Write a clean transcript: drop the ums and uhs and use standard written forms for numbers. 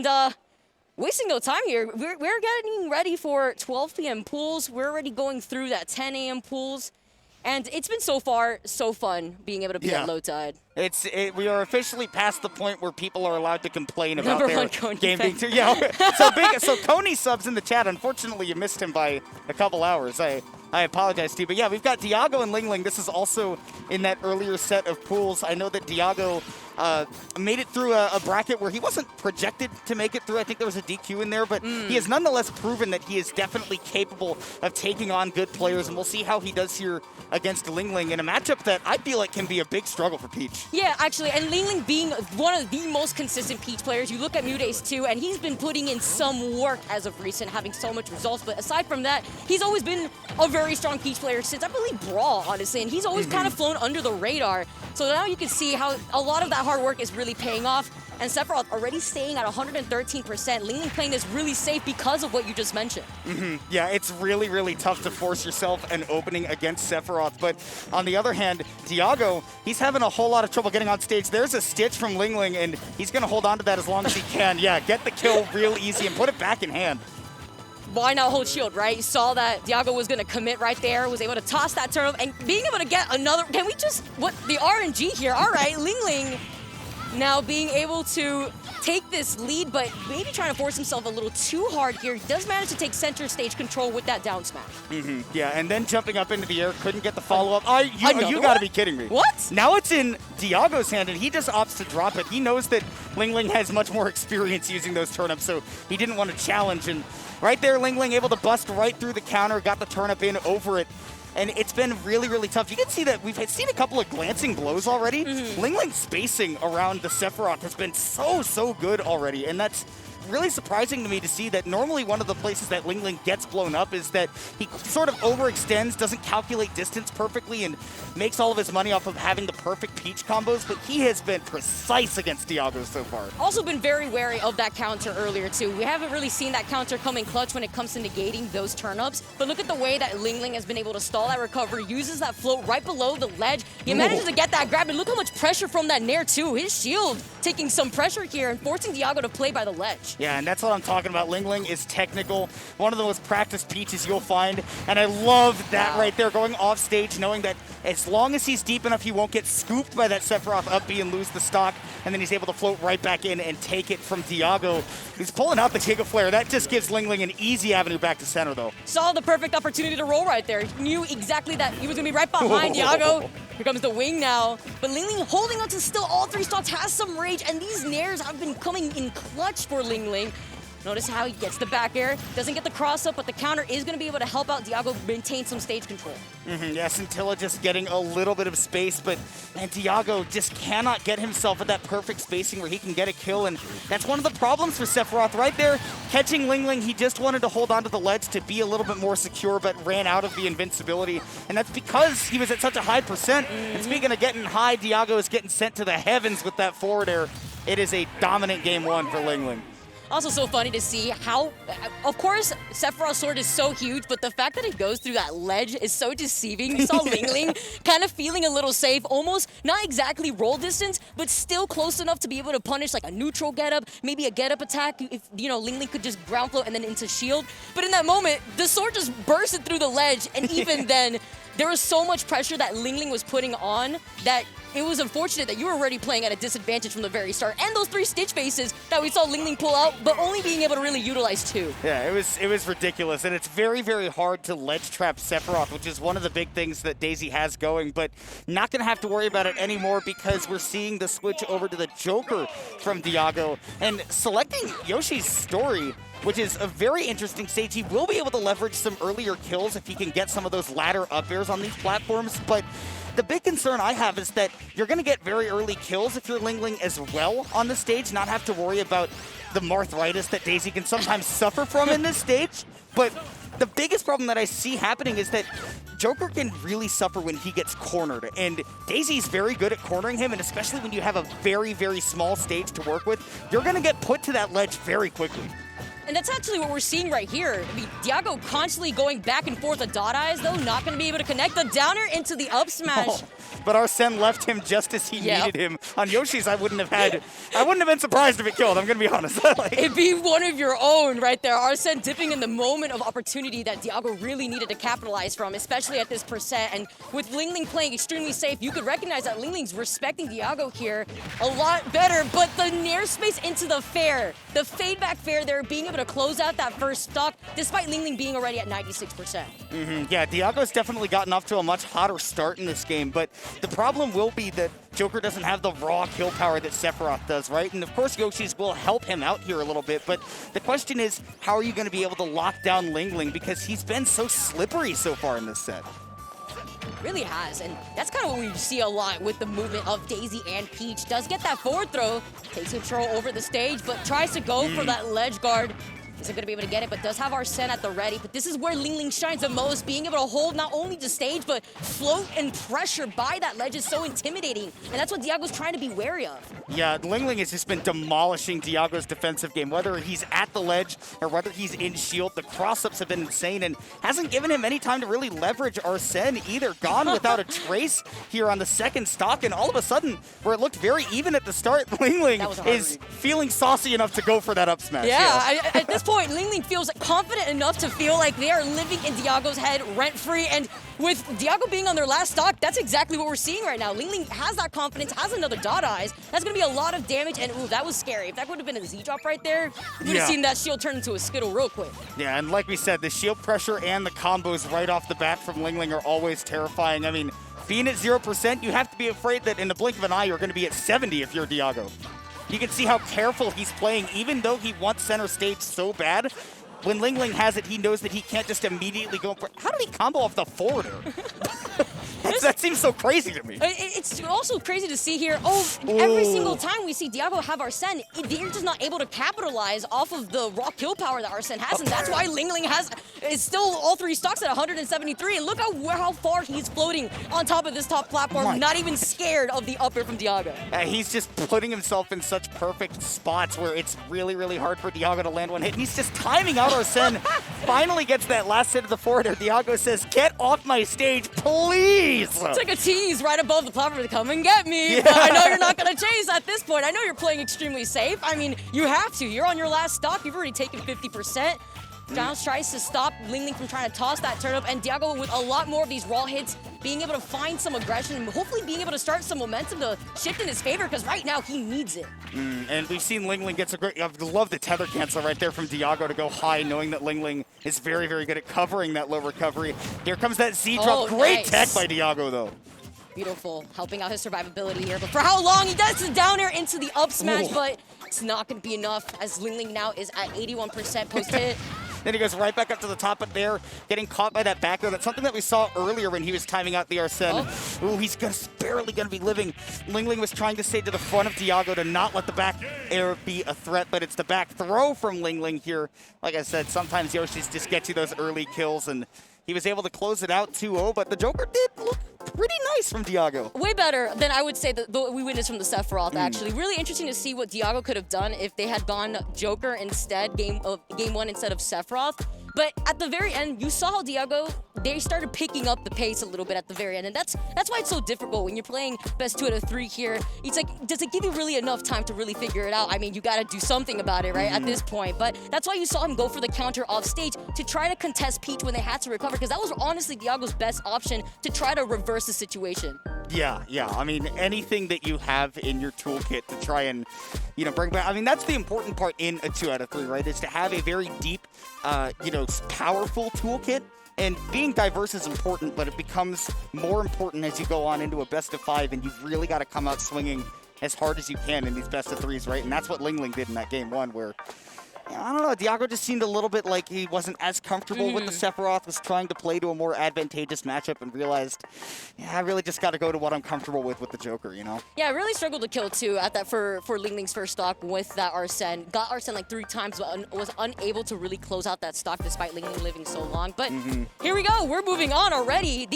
And wasting no time here, we're getting ready for 12 p.m. pools. We're already going through that 10 a.m. pools. And it's been so far so fun being able to be at low tide. We are officially past the point where people are allowed to complain about their game being too. So Coney subs in the chat. Unfortunately, you missed him by a couple hours. I apologize to you. But yeah, we've got Diago and LingLing. This is also in that earlier set of pools. I know that Diago made it through a bracket where he wasn't projected to make it through. I think there was a DQ in there, but he has nonetheless proven that he is definitely capable of taking on good players, and we'll see how he does here against LingLing in a matchup that I feel like can be a big struggle for Peach. Yeah, actually, and LingLing being one of the most consistent Peach players, you look at Mudace too, and he's been putting in some work as of recent, having so much results, but aside from that, he's always been a very strong Peach player since, I believe, Brawl, honestly, and he's always kind of flown under the radar. So now you can see how a lot of that hard work is really paying off, and Sephiroth already staying at 113%. LingLing playing this really safe because of what you just mentioned. Yeah, it's really, really tough to force yourself an opening against Sephiroth, but on the other hand, Diago, he's having a whole lot of trouble getting on stage. There's a stitch from LingLing, and he's going to hold on to that as long as he can. Yeah, get the kill real easy and put it back in hand. Why not hold shield, right? You saw that Diago was going to commit right there, was able to toss that turnip, and being able to get another... Can we just... What? The RNG here. All right, LingLing now being able to take this lead, but maybe trying to force himself a little too hard here. He does manage to take center stage control with that down smash. Yeah, and then jumping up into the air, couldn't get the follow-up. You got to be kidding me. What? Now it's in Diago's hand, and he just opts to drop it. He knows that LingLing has much more experience using those turnips, so he didn't want to challenge. And right there, LingLing able to bust right through the counter, got the turnip in over it. And it's been really, really tough. You can see that we've seen a couple of glancing blows already. LingLing's spacing around the Sephiroth has been so good already, and that's really surprising to me to see that normally one of the places that LingLing gets blown up is that he sort of overextends, doesn't calculate distance perfectly, and makes all of his money off of having the perfect Peach combos, but he has been precise against Diago so far. Also been very wary of that counter earlier too. We haven't really seen that counter come in clutch when it comes to negating those turn-ups, but look at the way that LingLing has been able to stall that recovery, uses that float right below the ledge. He manages to get that grab, and look how much pressure from that Nair too. His shield taking some pressure here and forcing Diago to play by the ledge. Yeah, and that's what I'm talking about. LingLing is technical, one of the most practiced Peaches you'll find, and I love that right there, going off stage, knowing that as long as he's deep enough, he won't get scooped by that Sephiroth up B and lose the stock, and then he's able to float right back in and take it from Diago. He's pulling out the Giga Flare. That just gives LingLing an easy avenue back to center, though. Saw the perfect opportunity to roll right there. He knew exactly that he was going to be right behind Diago. Here comes the wing now. But LingLing holding on to still all three stocks, has some rage, and these Nairs have been coming in clutch for LingLing. Notice how he gets the back air, doesn't get the cross up, but the counter is going to be able to help out Diago maintain some stage control. Yeah, Scintilla just getting a little bit of space, but man, Diago just cannot get himself at that perfect spacing where he can get a kill, and that's one of the problems for Sephiroth right there. Catching LingLing, he just wanted to hold onto the ledge to be a little bit more secure, but ran out of the invincibility, and that's because he was at such a high percent. And speaking of getting high, Diago is getting sent to the heavens with that forward air. It is a dominant game one for LingLing. Also so funny to see how, of course, Sephiroth's sword is so huge, but the fact that it goes through that ledge is so deceiving. You saw LingLing kind of feeling a little safe, almost not exactly roll distance, but still close enough to be able to punish like a neutral getup, maybe a getup attack if, you know, LingLing could just ground float and then into shield. But in that moment, the sword just bursted through the ledge, and even then, there was so much pressure that LingLing was putting on that it was unfortunate that you were already playing at a disadvantage from the very start. And those three Stitch faces that we saw LingLing pull out, but only being able to really utilize two. Yeah, it was ridiculous. And it's very, very hard to ledge trap Sephiroth, which is one of the big things that Daisy has going, but not going to have to worry about it anymore because we're seeing the switch over to the Joker from Diago. And selecting Yoshi's story, which is a very interesting stage. He will be able to leverage some earlier kills if he can get some of those ladder up airs on these platforms, but the big concern I have is that you're going to get very early kills if you're LingLing as well on the stage, not have to worry about the marthritis that Daisy can sometimes suffer from in this stage. But the biggest problem that I see happening is that Joker can really suffer when he gets cornered, and Daisy's very good at cornering him, and especially when you have a very, very small stage to work with, you're going to get put to that ledge very quickly. And that's actually what we're seeing right here. I mean, Diago constantly going back and forth with dot eyes, though, not going to be able to connect the downer into the up smash. Oh, but Arsene left him just as he needed him. On Yoshi's, I wouldn't have been surprised if it killed, I'm going to be honest. Like, it'd be one of your own right there. Arsene dipping in the moment of opportunity that Diago really needed to capitalize from, especially at this percent. And with LingLing playing extremely safe, you could recognize that LingLing's respecting Diago here a lot better. But the nair space into the fair, the fade back fair there, being able to close out that first stock, despite LingLing being already at 96%. Yeah, Diago's definitely gotten off to a much hotter start in this game, but the problem will be that Joker doesn't have the raw kill power that Sephiroth does, right? And of course Yoshi's will help him out here a little bit, but the question is, how are you going to be able to lock down LingLing, because he's been so slippery so far in this set? Really has, and that's kind of what we see a lot with the movement of Daisy and Peach. Does get that forward throw, takes control over the stage, but tries to go for that ledge guard. Isn't going to be able to get it, but does have Arsene at the ready. But this is where LingLing shines the most, being able to hold not only the stage, but float and pressure by that ledge is so intimidating. And that's what Diago's trying to be wary of. Yeah, LingLing has just been demolishing Diago's defensive game. Whether he's at the ledge or whether he's in shield, the cross-ups have been insane and hasn't given him any time to really leverage Arsene either. Gone without a trace here on the second stock, and all of a sudden, where it looked very even at the start, LingLing is feeling saucy enough to go for that up smash. Yeah, at this point, LingLing feels confident enough to feel like they are living in Diago's head rent-free, and with Diago being on their last stock, that's exactly what we're seeing right now. LingLing has that confidence, has another dot eyes. That's going to be a lot of damage, and ooh, that was scary. If that would have been a Z-drop right there, you would have seen that shield turn into a Skittle real quick. Yeah, and like we said, the shield pressure and the combos right off the bat from LingLing are always terrifying. I mean, being at 0%, you have to be afraid that in the blink of an eye, you're going to be at 70 if you're Diago. You can see how careful he's playing, even though he wants center stage so bad. When LingLing has it, he knows that he can't just immediately go for... How did he combo off the forwarder? That seems so crazy to me. It's also crazy to see here. Every single time we see Diago have Arsene, they're just not able to capitalize off of the raw kill power that Arsene has, and that's why LingLing is still all three stocks at 173. And look how far he's floating on top of this top platform, not even scared of the upper from Diago. He's just putting himself in such perfect spots where it's really, really hard for Diago to land one hit, and he's just timing out Arsene. Finally gets that last hit of the forwarder. Diago says, "Get off my stage, please!" It's like a tease right above the platform to come and get me. Yeah. But I know you're not going to chase at this point. I know you're playing extremely safe. I mean, you have to. You're on your last stock. You've already taken 50%. Downs tries to stop LingLing from trying to toss that turnip, and Diago with a lot more of these raw hits, being able to find some aggression and hopefully being able to start some momentum to shift in his favor, because right now he needs it. And we've seen LingLing gets a great... I love the tether cancel right there from Diago to go high, knowing that LingLing is very, very good at covering that low recovery. Here comes that Z-drop. Great tech by Diago, though. Beautiful, helping out his survivability here. But for how long? He does the down air into the up smash, but it's not going to be enough, as LingLing now is at 81% post-hit. Then he goes right back up to the top of there, getting caught by that back air. That's something that we saw earlier when he was timing out the Arsene. Ooh, he's barely going to be living. LingLing was trying to stay to the front of Diago to not let the back air be a threat, but it's the back throw from LingLing here. Like I said, sometimes Yoshi's just get you those early kills, and he was able to close it out 2-0, but the Joker did look pretty nice from Diago. Way better than I would say that we witnessed from the Sephiroth, actually. Really interesting to see what Diago could have done if they had gone Joker instead, game one instead of Sephiroth. But at the very end, you saw how Diago, they started picking up the pace a little bit at the very end. And that's why it's so difficult when you're playing best 2 out of 3 here. It's like, does it give you really enough time to really figure it out? I mean, you got to do something about it, right, at this point. But that's why you saw him go for the counter off stage to try to contest Peach when they had to recover, because that was honestly Diago's best option to try to reverse the situation. Yeah. I mean, anything that you have in your toolkit to try and, bring back. I mean, that's the important part in a 2 out of 3, right? Is to have a very deep, powerful toolkit. And being diverse is important, but it becomes more important as you go on into a best of 5, and you've really got to come out swinging as hard as you can in these best of 3s, right? And that's what LingLing did in that game 1, where I don't know, Diago just seemed a little bit like he wasn't as comfortable with the Sephiroth, was trying to play to a more advantageous matchup, and realized, I really just got to go to what I'm comfortable with the Joker, Yeah, I really struggled to kill too at that for LingLing's first stock with that Arsene. Got Arsene like 3 times, but was unable to really close out that stock despite LingLing living so long. But here we go, we're moving on already.